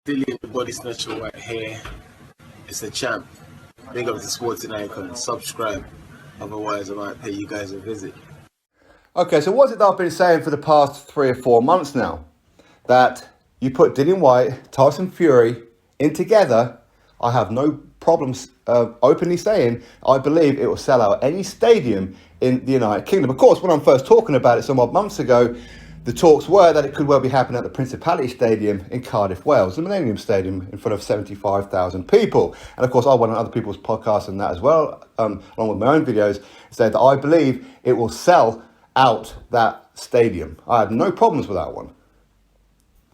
Dillian, the body snatcher right here. It's a champ. Big up to Sporting Icon. Subscribe. Otherwise, I might pay you guys a visit. Okay, so what is it that I've been saying for the past 3 or 4 months now? That you put Dillian Whyte, Tyson Fury in together, I have no problems openly saying I believe it will sell out any stadium in the United Kingdom. Of course, when I'm first talking about it some odd months ago, the talks were that it could well be happening at the Principality Stadium in Cardiff, Wales, the Millennium Stadium, in front of 75,000 people. And of course, I went on other people's podcasts and that as well, along with my own videos, said that I believe it will sell out that stadium. I have no problems with that one.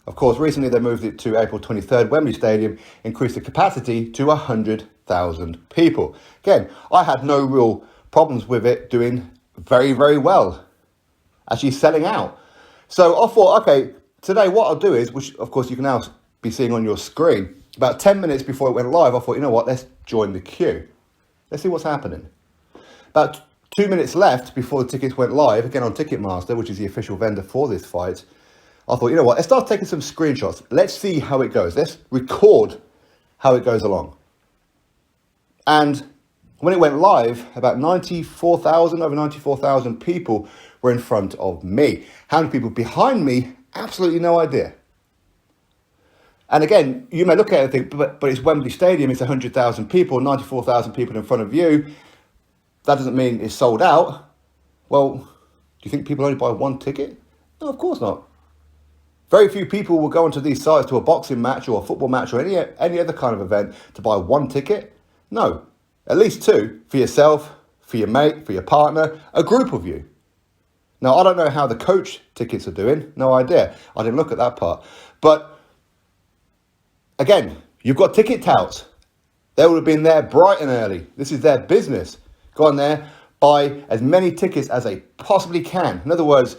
Of course, recently they moved it to April 23rd, Wembley Stadium, increased the capacity to 100,000 people. Again, I had no real problems with it doing very, very well, actually selling out. So I thought, okay, today what I'll do is, which of course you can now be seeing on your screen, about 10 minutes before it went live, I thought, you know what, let's join the queue. Let's see what's happening. About 2 minutes left before the tickets went live, again on Ticketmaster, which is the official vendor for this fight, I thought, you know what, let's start taking some screenshots. Let's see how it goes. Let's record how it goes along. And when it went live, about over 94,000 people were in front of me. How many people behind me? Absolutely no idea. And again, you may look at it and think, but it's Wembley Stadium, it's 100,000 people, 94,000 people in front of you. That doesn't mean it's sold out. Well, do you think people only buy one ticket? No, of course not. Very few people will go onto these sites to a boxing match or a football match or any other kind of event to buy one ticket. No, at least two, for yourself, for your mate, for your partner, a group of you. Now, I don't know how the coach tickets are doing. No idea. I didn't look at that part. But again, you've got ticket touts. They would have been there bright and early. This is their business. Go on there, buy as many tickets as they possibly can. In other words,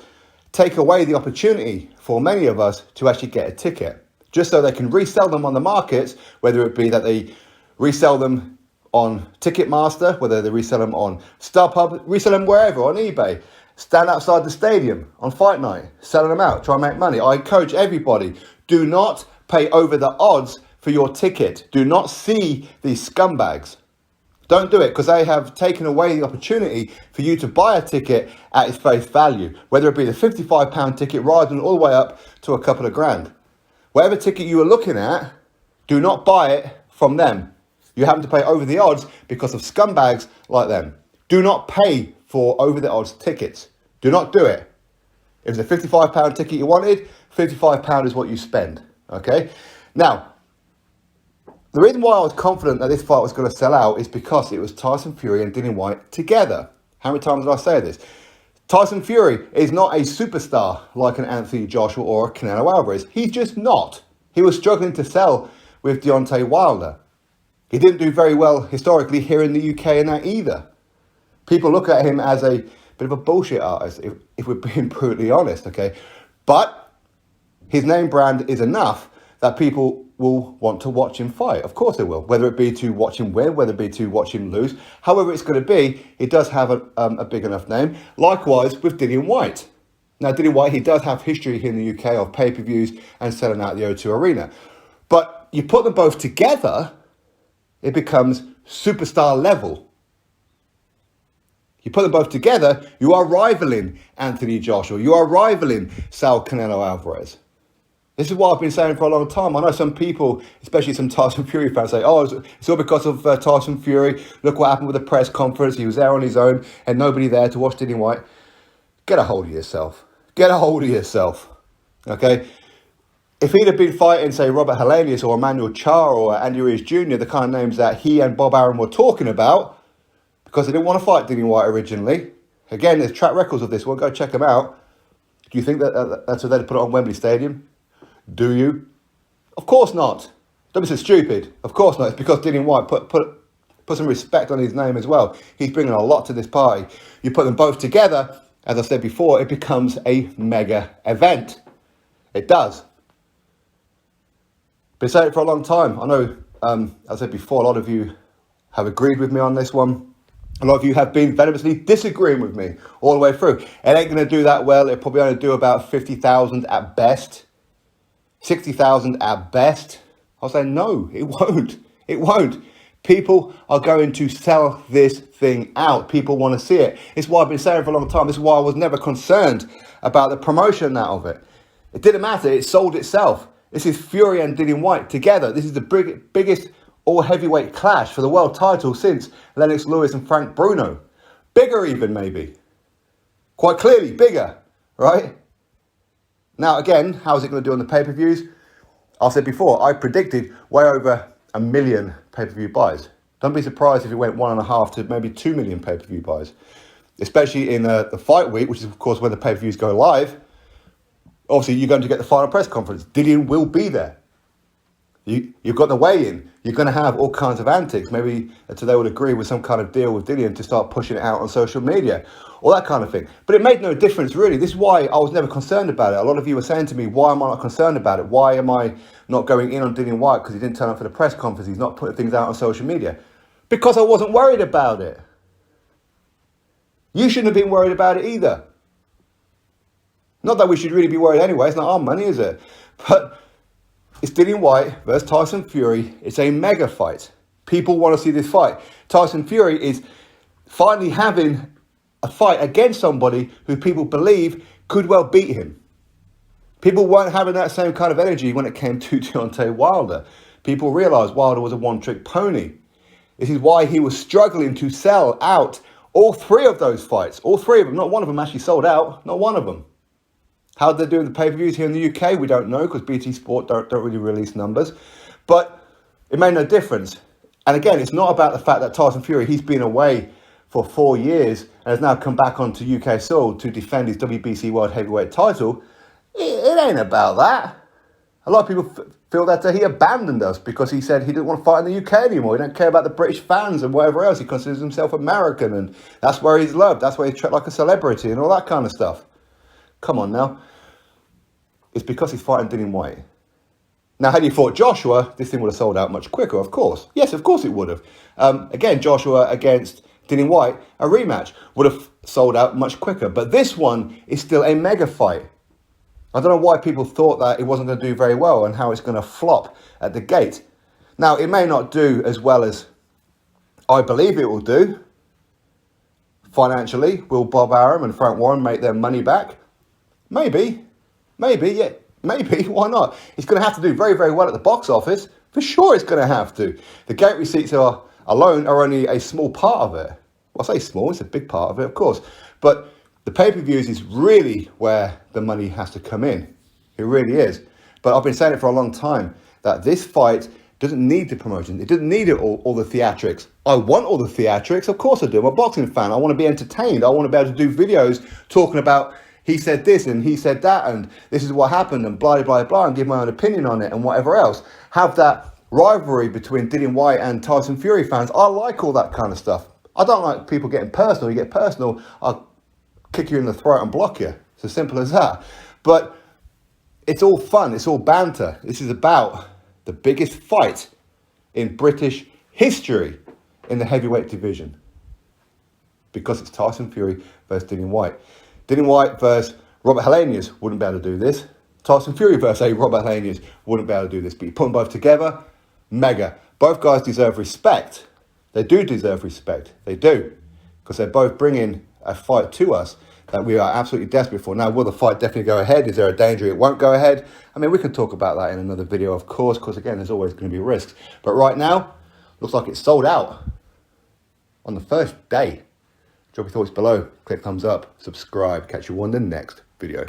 take away the opportunity for many of us to actually get a ticket, just so they can resell them on the markets, whether it be that they resell them on Ticketmaster, whether they resell them on StubHub, resell them wherever, on eBay, stand outside the stadium on fight night, selling them out, try and make money. I encourage everybody, do not pay over the odds for your ticket. Do not see these scumbags. Don't do it, because they have taken away the opportunity for you to buy a ticket at its face value, whether it be the £55 ticket rising all the way up to a couple of grand. Whatever ticket you are looking at, do not buy it from them. You happen to pay over the odds because of scumbags like them. Do not pay for over the odds tickets. Do not do it. If it's a £55 ticket you wanted, £55 is what you spend. Okay? Now, the reason why I was confident that this fight was going to sell out is because it was Tyson Fury and Dillian Whyte together. How many times did I say this? Tyson Fury is not a superstar like an Anthony Joshua or a Canelo Alvarez. He's just not. He was struggling to sell with Deontay Wilder. He didn't do very well historically here in the UK and that either. People look at him as a bit of a bullshit artist, if we're being brutally honest, okay? But his name brand is enough that people will want to watch him fight. Of course they will, whether it be to watch him win, whether it be to watch him lose. However it's going to be, he does have a big enough name. Likewise with Dillian Whyte. Now, Dillian Whyte, he does have history here in the UK of pay-per-views and selling out the O2 Arena. But you put them both together, it becomes superstar level. You put them both together, you are rivaling Anthony Joshua. You are rivaling Saul Canelo Alvarez. This is what I've been saying for a long time. I know some people, especially some Tyson Fury fans, say, oh, it's all because of Tyson Fury. Look what happened with the press conference. He was there on his own and nobody there to watch Dillian Whyte. Get a hold of yourself. Get a hold of yourself. Okay? If he'd have been fighting, say, Robert Helenius or Emmanuel Char or Andy Ruiz Jr., the kind of names that he and Bob Arum were talking about, because they didn't want to fight Dillian Whyte originally. Again, there's track records of this one. Go check them out. Do you think that's what they'd put it on Wembley Stadium? Do you? Of course not. Don't be so stupid. Of course not. It's because Dillian Whyte put some respect on his name as well. He's bringing a lot to this party. You put them both together, as I said before, it becomes a mega event. It does. Been saying it for a long time. I know, as I said before, a lot of you have agreed with me on this one. A lot of you have been venomously disagreeing with me all the way through. It ain't going to do that well. It'll probably only do about 50,000 at best. 60,000 at best. I'll say, no, it won't. It won't. People are going to sell this thing out. People want to see it. It's why I've been saying for a long time. This is why I was never concerned about the promotion out of it. It didn't matter. It sold itself. This is Fury and Dillian Whyte together. This is the biggest all-heavyweight clash for the world title since Lennox Lewis and Frank Bruno. Bigger even, maybe. Quite clearly, bigger, right? Now, again, how is it going to do on the pay-per-views? I said before, I predicted way over 1 million pay-per-view buys. Don't be surprised if it went 1.5 to maybe 2 million pay-per-view buys. Especially in the fight week, which is, of course, when the pay-per-views go live. Obviously, you're going to get the final press conference. Dillian will be there. You've got the weigh-in. You're going to have all kinds of antics. Maybe they would agree with some kind of deal with Dillian to start pushing it out on social media. All that kind of thing. But it made no difference, really. This is why I was never concerned about it. A lot of you were saying to me, why am I not concerned about it? Why am I not going in on Dillian Whyte because he didn't turn up for the press conference? He's not putting things out on social media. Because I wasn't worried about it. You shouldn't have been worried about it either. Not that we should really be worried anyway. It's not our money, is it? But it's Dillian Whyte versus Tyson Fury. It's a mega fight. People want to see this fight. Tyson Fury is finally having a fight against somebody who people believe could well beat him. People weren't having that same kind of energy when it came to Deontay Wilder. People realised Wilder was a one-trick pony. This is why he was struggling to sell out all three of those fights. All three of them. Not one of them actually sold out. Not one of them. How they're doing the pay-per-views here in the UK, we don't know because BT Sport don't really release numbers. But it made no difference. And again, it's not about the fact that Tyson Fury, he's been away for 4 years and has now come back onto UK soil to defend his WBC World Heavyweight title. It ain't about that. A lot of people feel that he abandoned us because he said he didn't want to fight in the UK anymore. He don't care about the British fans and whatever else. He considers himself American and that's where he's loved. That's where he's treated like a celebrity and all that kind of stuff. Come on now. It's because he's fighting Dillian Whyte. Now, had he fought Joshua, this thing would have sold out much quicker, of course. Yes, of course it would have. Again, Joshua against Dillian Whyte, a rematch, would have sold out much quicker. But this one is still a mega fight. I don't know why people thought that it wasn't going to do very well and how it's going to flop at the gate. Now, it may not do as well as I believe it will do. Financially, will Bob Arum and Frank Warren make their money back? Maybe, yeah, maybe, why not? It's going to have to do very, very well at the box office. For sure it's going to have to. The gate receipts alone are only a small part of it. Well, I say small, it's a big part of it, of course. But the pay-per-views is really where the money has to come in. It really is. But I've been saying it for a long time, that this fight doesn't need the promotion. It doesn't need all the theatrics. I want all the theatrics, of course I do. I'm a boxing fan. I want to be entertained. I want to be able to do videos talking about he said this and he said that and this is what happened and blah, blah, blah, and give my own opinion on it and whatever else. Have that rivalry between Dillian Whyte and Tyson Fury fans. I like all that kind of stuff. I don't like people getting personal. You get personal, I'll kick you in the throat and block you. It's as simple as that. But it's all fun. It's all banter. This is about the biggest fight in British history in the heavyweight division. Because it's Tyson Fury versus Dillian Whyte. Dillian Whyte versus Robert Helenius wouldn't be able to do this. Tyson Fury versus Robert Helenius wouldn't be able to do this. But you put them both together, mega. Both guys deserve respect. They do deserve respect. They do. Because they're both bringing a fight to us that we are absolutely desperate for. Now, will the fight definitely go ahead? Is there a danger it won't go ahead? I mean, we can talk about that in another video, of course, because again, there's always going to be risks. But right now, looks like it's sold out on the first day. Drop your thoughts below, click thumbs up, subscribe, catch you on the next video.